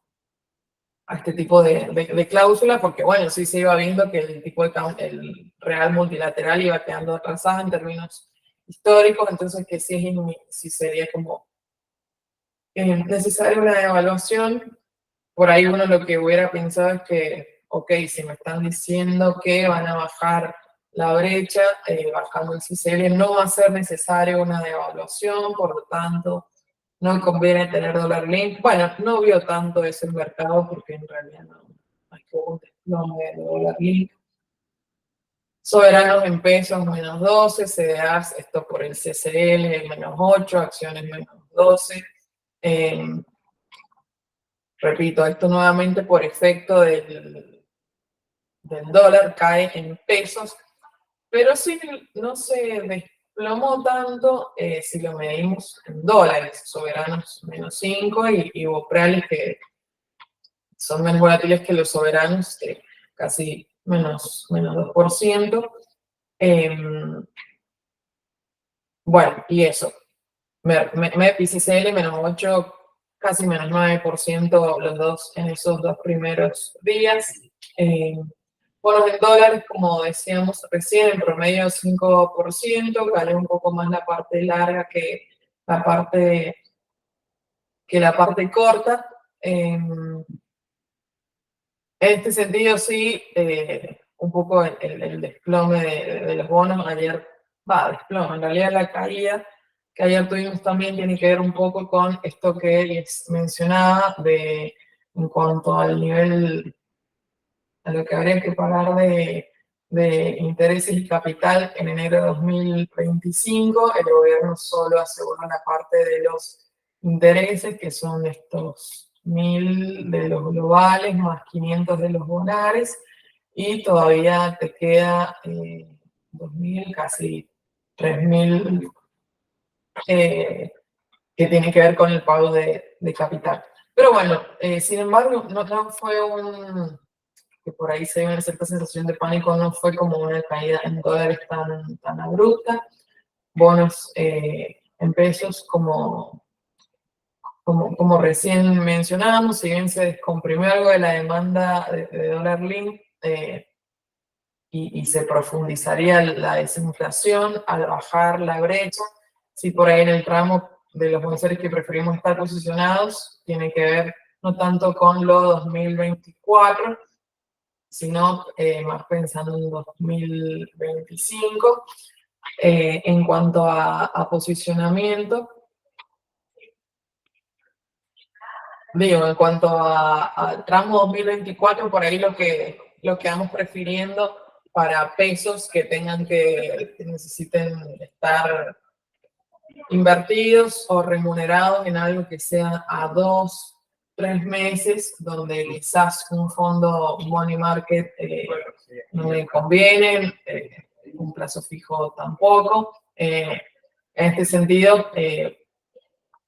este tipo de cláusula, porque bueno, sí se iba viendo que el real multilateral iba quedando atrasado en términos históricos, entonces que sí sería como necesaria una evaluación. Por ahí uno lo que hubiera pensado es que, ok, si me están diciendo que van a bajar la brecha, bajando el CCL, no va a ser necesaria una devaluación, por lo tanto, no conviene tener dólar link. Bueno, no vio tanto ese mercado porque en realidad no hay que un desplome de dólar link. Soberanos en pesos menos 12, CDRs, esto por el CCL menos 8, acciones menos 12. Repito, esto nuevamente por efecto del dólar cae en pesos, pero sí no se desplomó tanto si lo medimos en dólares. Soberanos menos 5 y Bopreales, que son menos volátiles que los soberanos, casi menos 2%. Bueno, y eso. MEP y CCL menos 8, casi menos 9% los dos en esos dos primeros días. Bonos en dólares, como decíamos recién, en promedio 5%, cayó un poco más la parte larga que la parte corta. En este sentido, sí, un poco el desplome de los bonos ayer, desplome, en realidad la caída que ayer tuvimos también tiene que ver un poco con esto que les mencionaba en cuanto al nivel, a lo que habría que pagar de intereses y capital en enero de 2025. El gobierno solo asegura una parte de los intereses, que son estos 1.000 de los globales más 500 de los bonares, y todavía te queda 2.000, casi 3.000, que tiene que ver con el pago de capital. Pero bueno, sin embargo, no fue que por ahí se dio una cierta sensación de pánico, no fue como una caída en dólares tan abrupta. Bonos en pesos, como recién mencionábamos, si bien se descomprimió algo de la demanda de dólar link, y se profundizaría la desinflación al bajar la brecha, si por ahí en el tramo de los bonos que preferimos estar posicionados, tiene que ver no tanto con lo 2024, sino más pensando en 2025. En cuanto a posicionamiento, digo, en cuanto al tramo 2024, por ahí lo que vamos prefiriendo para pesos que necesiten estar invertidos o remunerados en algo que sea a 2, 3 meses, donde quizás un fondo money market no le conviene, un plazo fijo tampoco. En este sentido,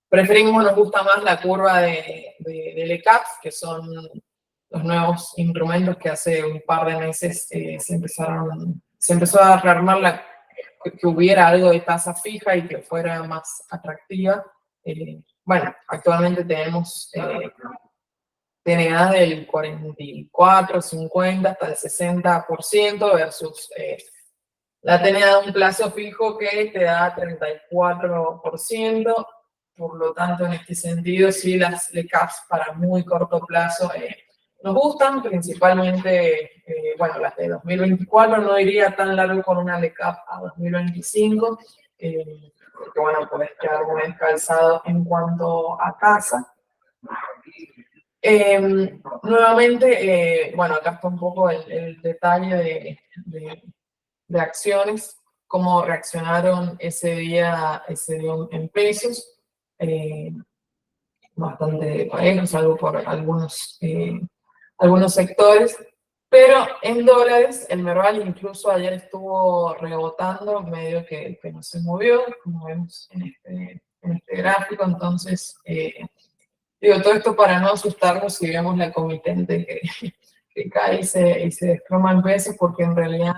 preferimos, nos gusta más la curva de LCAPS, que son los nuevos instrumentos que hace un par de meses se empezó a rearmar que hubiera algo de tasa fija y que fuera más atractiva. Bueno, actualmente tenemos TNA del 44, 50 hasta el 60% versus la TNA de un plazo fijo que te da 34%. Por lo tanto, en este sentido, sí, las LCAPs para muy corto plazo nos gustan, principalmente, bueno, las de 2024, no iría tan largo con una LCAP a 2025, porque, bueno, puedes quedar muy descalzado en cuanto a tasa. Nuevamente, bueno, acá está un poco el detalle de acciones, cómo reaccionaron ese día en pesos. Bastante parejo, salvo por algunos sectores, pero en dólares el Merval incluso ayer estuvo rebotando, medio que no se movió, como vemos en este gráfico. Entonces, digo, todo esto para no asustarnos si vemos la comitente que cae y se desploma en pesos, porque en realidad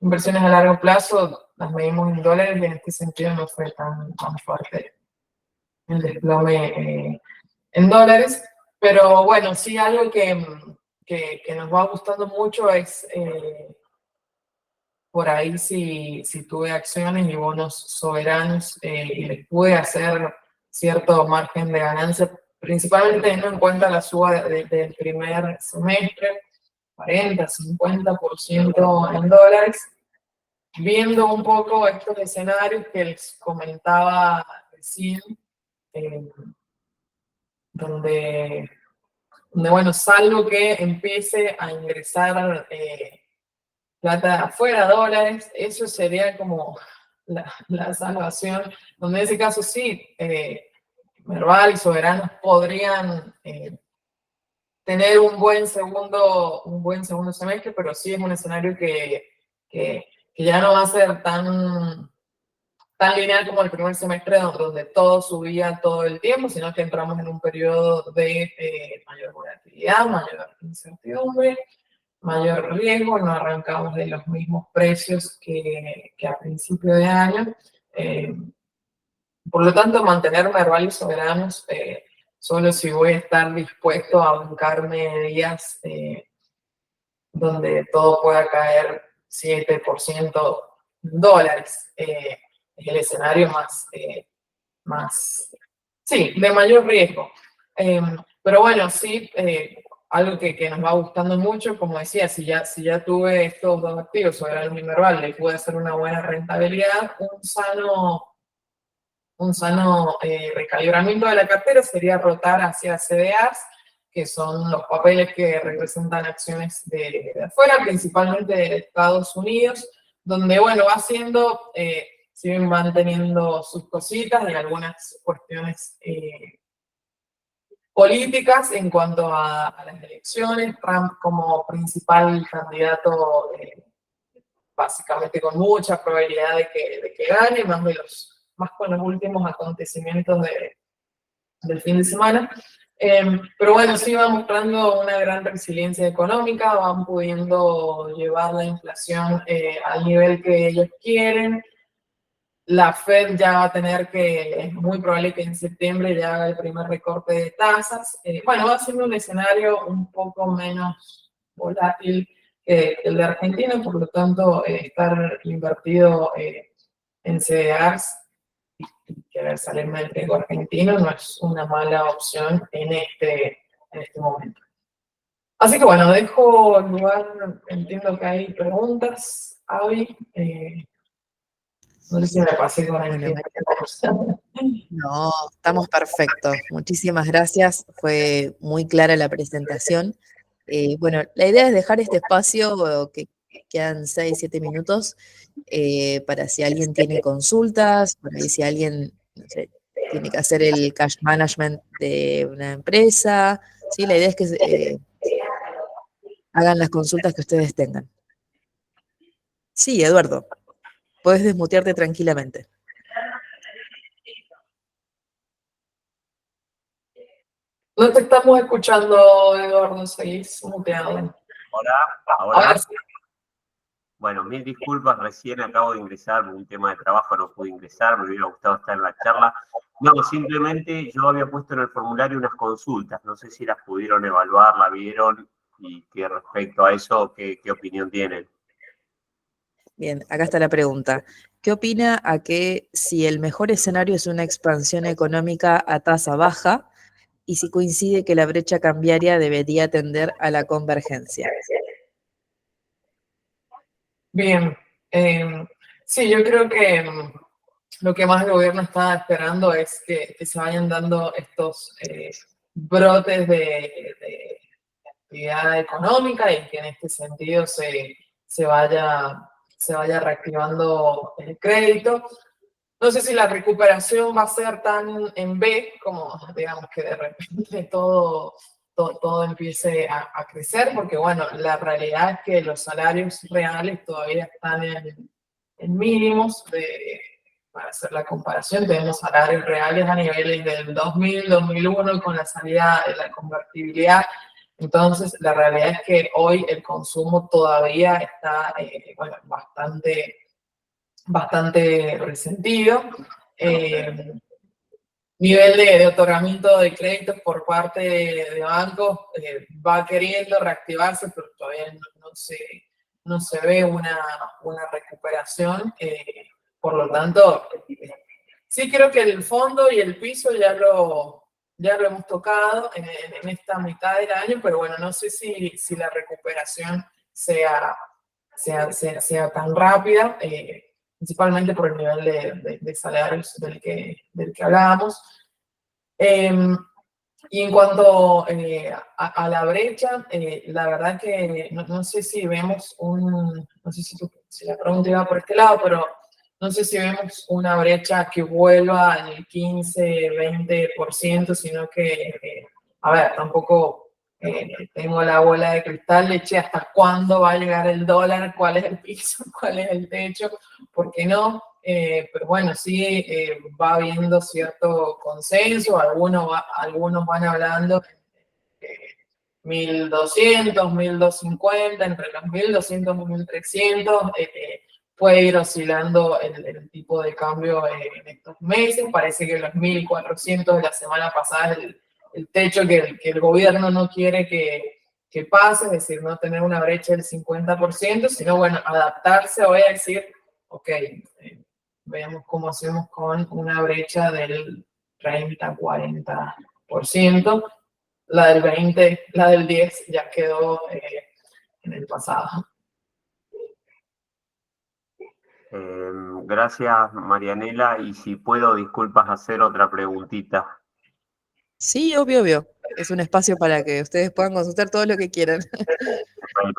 inversiones a largo plazo las medimos en dólares y en este sentido no fue tan fuerte el desplome en dólares. Pero bueno, sí, algo que nos va gustando mucho es por ahí si tuve acciones y bonos soberanos y les pude hacer cierto margen de ganancia, principalmente teniendo en cuenta la suba del primer semestre, 40, 50% en dólares, viendo un poco estos escenarios que les comentaba recién, donde, bueno, salvo que empiece a ingresar plata afuera, dólares, eso sería como la salvación, donde en ese caso sí, Merval y Soberanos podrían tener un buen segundo semestre, pero sí es un escenario que ya no va a ser tan lineal como el primer semestre, donde todo subía todo el tiempo, sino que entramos en un periodo de mayor volatilidad, mayor incertidumbre, mayor riesgo, no arrancamos de los mismos precios que a principio de año. Por lo tanto, mantener Merval y Soberanos solo si voy a estar dispuesto a bancarme días donde todo pueda caer 7% en dólares. Es el escenario sí, de mayor riesgo. Pero bueno, sí, algo que nos va gustando mucho, como decía, si ya tuve estos dos activos, Soberano y Merval, le pude hacer una buena rentabilidad, un sano recalibramiento de la cartera sería rotar hacia CDRs, que son los papeles que representan acciones de afuera, principalmente de Estados Unidos, donde, bueno, va siendo, si bien van teniendo sus cositas y algunas cuestiones políticas en cuanto a las elecciones, Trump como principal candidato, básicamente con mucha probabilidad de que gane, más con los últimos acontecimientos del fin de semana. Pero bueno, sí va mostrando una gran resiliencia económica, van pudiendo llevar la inflación al nivel que ellos quieren. La Fed ya va a tener que, es muy probable que en septiembre ya haga el primer recorte de tasas. Bueno, va a ser un escenario un poco menos volátil que el de Argentina, por lo tanto, estar invertido en CDRs y querer salirme del riesgo argentino no es una mala opción en este momento. Así que bueno, dejo el lugar, entiendo que hay preguntas, Avi. No sé si me pasé con el Bueno, tiempo. no, estamos perfectos. Muchísimas gracias. Fue muy clara la presentación. Bueno, la idea es dejar este espacio que quedan 6, 7 minutos para si alguien tiene consultas, por ahí si alguien, no sé, tiene que hacer el cash management de una empresa. ¿Sí? La idea es que hagan las consultas que ustedes tengan. Sí, Eduardo, puedes desmutearte tranquilamente. No te estamos escuchando, Eduardo, seguís muteado. Ahora, Sí. bueno, mil disculpas, recién acabo de ingresar, por un tema de trabajo no pude ingresar, me hubiera gustado estar en la charla. No, simplemente yo había puesto en el formulario unas consultas, no sé si las pudieron evaluar, la vieron, y que respecto a eso, ¿qué opinión tienen? Bien, acá está la pregunta. ¿Qué opina a que si el mejor escenario es una expansión económica a tasa baja y si coincide que la brecha cambiaria debería tender a la convergencia? Bien. Sí, yo creo que lo que más el gobierno está esperando es que se vayan dando estos brotes de actividad económica y que en este sentido se vaya reactivando el crédito. No sé si la recuperación va a ser tan en B como, digamos, que de repente todo empiece a crecer, porque bueno, la realidad es que los salarios reales todavía están en mínimos. Para hacer la comparación, tenemos salarios reales a niveles del 2000, 2001 con la salida de la convertibilidad. Entonces, la realidad es que hoy el consumo todavía está bueno, bastante resentido. Nivel de otorgamiento de créditos por parte de bancos va queriendo reactivarse, pero todavía no se ve una recuperación. Por lo tanto, sí creo que el fondo y el piso ya lo hemos tocado en esta mitad del año, pero bueno, no sé si la recuperación sea tan rápida, principalmente por el nivel de salarios del que hablábamos. Y en cuanto a la brecha, la verdad que no sé si vemos no sé si la pregunta iba por este lado, pero no sé si vemos una brecha que vuelva al 15, 20%, sino que, a ver, tampoco tengo la bola de cristal de che, hasta cuándo va a llegar el dólar, cuál es el piso, cuál es el techo, ¿por qué no? Pero bueno, sí va habiendo cierto consenso, algunos van hablando de 1200, 1250, entre los 1200 y 1300, puede ir oscilando el tipo de cambio en estos meses. Parece que los 1400 de la semana pasada es el techo que el gobierno no quiere que pase, es decir, no tener una brecha del 50%, sino bueno, adaptarse hoy a decir, ok, veamos cómo hacemos con una brecha del 30-40%. La del 20, la del 10 ya quedó en el pasado. Gracias, Marianela, y si puedo, disculpas, hacer otra preguntita. Sí, obvio, obvio. Es un espacio para que ustedes puedan consultar todo lo que quieran. Bueno,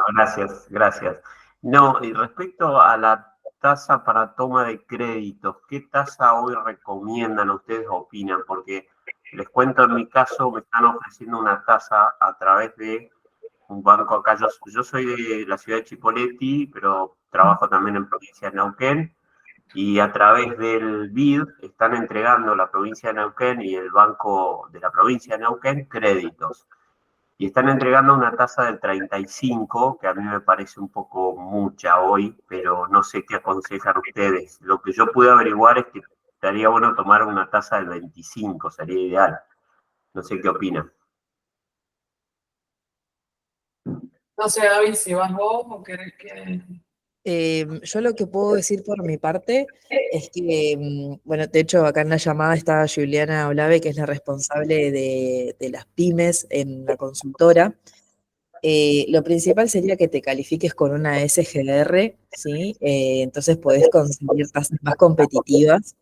gracias. No, y respecto a la tasa para toma de créditos, ¿qué tasa hoy recomiendan ustedes, opinan? Porque les cuento, en mi caso, me están ofreciendo una tasa a través de un banco acá. Yo soy de la ciudad de Chipoleti, pero trabajo también en provincia de Neuquén. y a través del BID están entregando la provincia de Neuquén y el Banco de la provincia de Neuquén créditos. Y están entregando una tasa del 35, que a mí me parece un poco mucha hoy, pero no sé qué aconsejan ustedes. Lo que yo pude averiguar es que estaría bueno tomar una tasa del 25, sería ideal. No sé qué opinan. No sé, David, si vas vos o querés que... Yo lo que puedo decir por mi parte es que, bueno, de hecho acá en la llamada está Juliana Olave, que es la responsable de las pymes en la consultora. Lo principal sería que te califiques con una SGR, ¿sí? Entonces podés conseguir tasas más competitivas.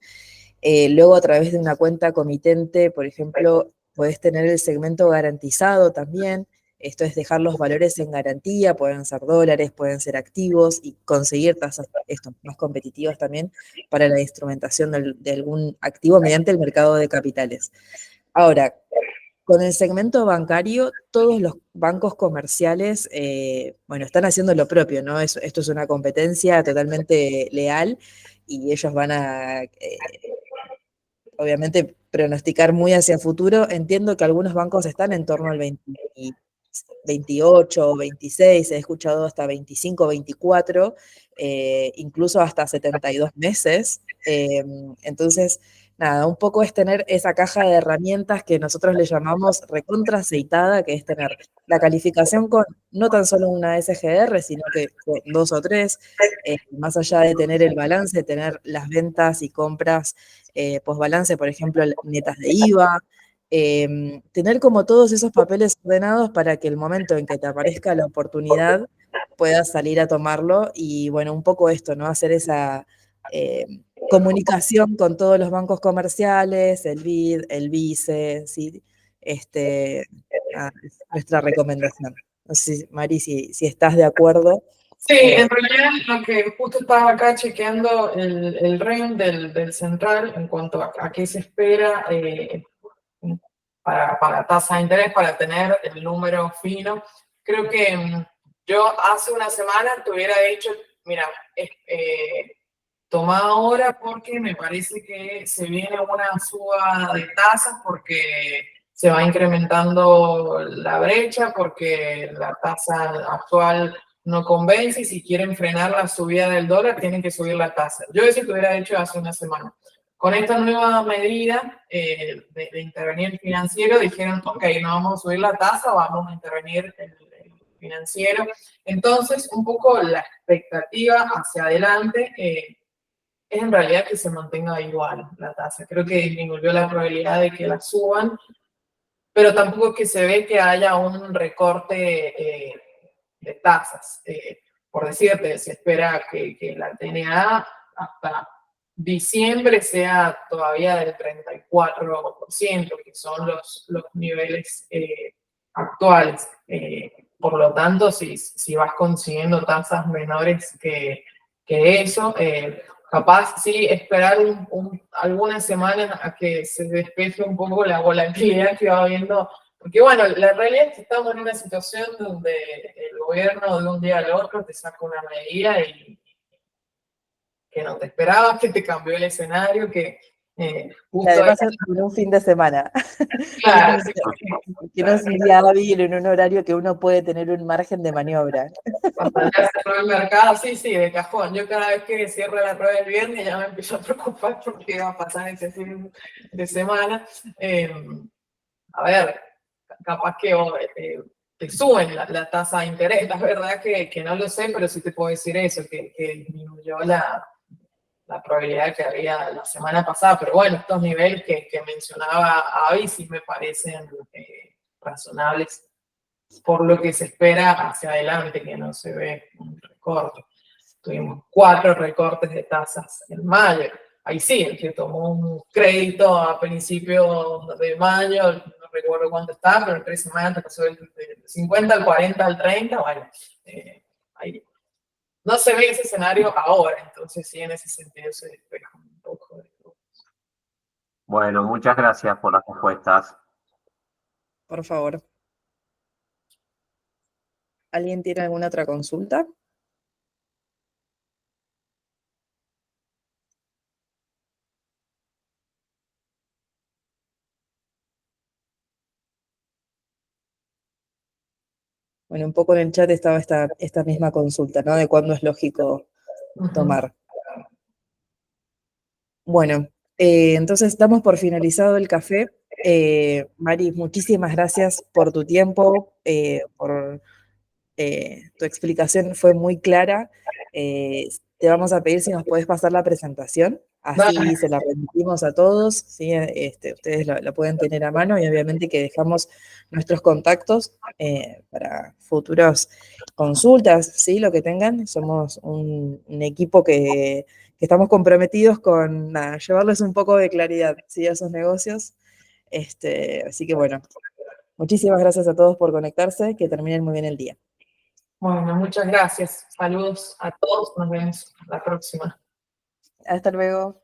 Luego, a través de una cuenta comitente, por ejemplo, podés tener el segmento garantizado también. Esto es dejar los valores en garantía, pueden ser dólares, pueden ser activos y conseguir tasas más competitivas también para la instrumentación de algún activo mediante el mercado de capitales. Ahora, con el segmento bancario, todos los bancos comerciales, bueno, están haciendo lo propio, ¿no? Esto es una competencia totalmente leal y ellos van a obviamente pronosticar muy hacia futuro. Entiendo que algunos bancos están en torno al 28, 26, he escuchado hasta 25, 24, incluso hasta 72 meses. Entonces, nada, un poco es tener esa caja de herramientas que nosotros le llamamos recontra aceitada, que es tener la calificación con no tan solo una SGR, sino que con dos o tres, más allá de tener el balance, tener las ventas y compras posbalance, por ejemplo, netas de IVA, tener como todos esos papeles ordenados para que el momento en que te aparezca la oportunidad puedas salir a tomarlo y bueno, un poco esto, ¿no? Hacer esa comunicación con todos los bancos comerciales, el BID, el BICE, ¿sí? Es nuestra recomendación. No sé, Mari, si estás de acuerdo. Sí, en realidad lo que justo estaba acá chequeando el REM del central en cuanto a qué se espera para tasa de interés, para tener el número fino. Creo que yo hace una semana te hubiera dicho, mira, toma ahora porque me parece que se viene una suba de tasas porque se va incrementando la brecha, porque la tasa actual no convence y si quieren frenar la subida del dólar tienen que subir la tasa. Yo eso te hubiera hecho hace una semana. Con esta nueva medida de intervenir financiero, dijeron, ok, no vamos a subir la tasa, vamos a intervenir el financiero. Entonces, un poco la expectativa hacia adelante es en realidad que se mantenga igual la tasa. Creo que disminuyó la probabilidad de que la suban, pero tampoco es que se ve que haya un recorte de tasas. Por decirte, se espera que la TNA hasta diciembre sea todavía del 34%, que son los niveles actuales. Por lo tanto, si vas consiguiendo tasas menores que eso, capaz sí esperar algunas semanas a que se despeje un poco la volatilidad que va habiendo, porque bueno, la realidad es que estamos en una situación donde el gobierno de un día al otro te saca una medida y que no te esperabas, que te cambió el escenario, que Y justo además en un fin de semana, claro, que no es un día hábil en un horario que uno puede tener un margen de maniobra. cuando ya cerró el mercado, sí, de cajón. Yo cada vez que cierro la rueda el viernes ya me empiezo a preocupar por qué va a pasar ese fin de semana. A ver, capaz que te suben la tasa de interés. La verdad que no lo sé, pero sí te puedo decir eso, que disminuyó la probabilidad que había la semana pasada. Pero bueno, estos niveles que mencionaba Avi sí me parecen razonables por lo que se espera hacia adelante, que no se ve un recorte. Tuvimos 4 recortes de tasas en mayo. Ahí sí, el que tomó un crédito a principios de mayo, no recuerdo cuánto está, pero en 3 semanas pasó del 50 al 40 al 30, bueno, ahí no se ve ese escenario ahora, entonces sí, en ese sentido se despeja un poco de todo. Bueno, muchas gracias por las respuestas. Por favor. ¿Alguien tiene alguna otra consulta? Bueno, un poco en el chat estaba esta misma consulta, ¿no? De cuándo es lógico tomar. Bueno, entonces damos por finalizado el café. Mari, muchísimas gracias por tu tiempo, por tu explicación fue muy clara. Te vamos a pedir si nos podés pasar la presentación, así Dale. se la remitimos a todos, ¿sí? Ustedes la pueden tener a mano y obviamente que dejamos nuestros contactos para futuras consultas, ¿sí? Lo que tengan. Somos un equipo que estamos comprometidos con nada, llevarles un poco de claridad, ¿sí? A esos negocios. Así que bueno, muchísimas gracias a todos por conectarse, que terminen muy bien el día. Bueno, muchas gracias. Saludos a todos. Nos vemos la próxima. Hasta luego.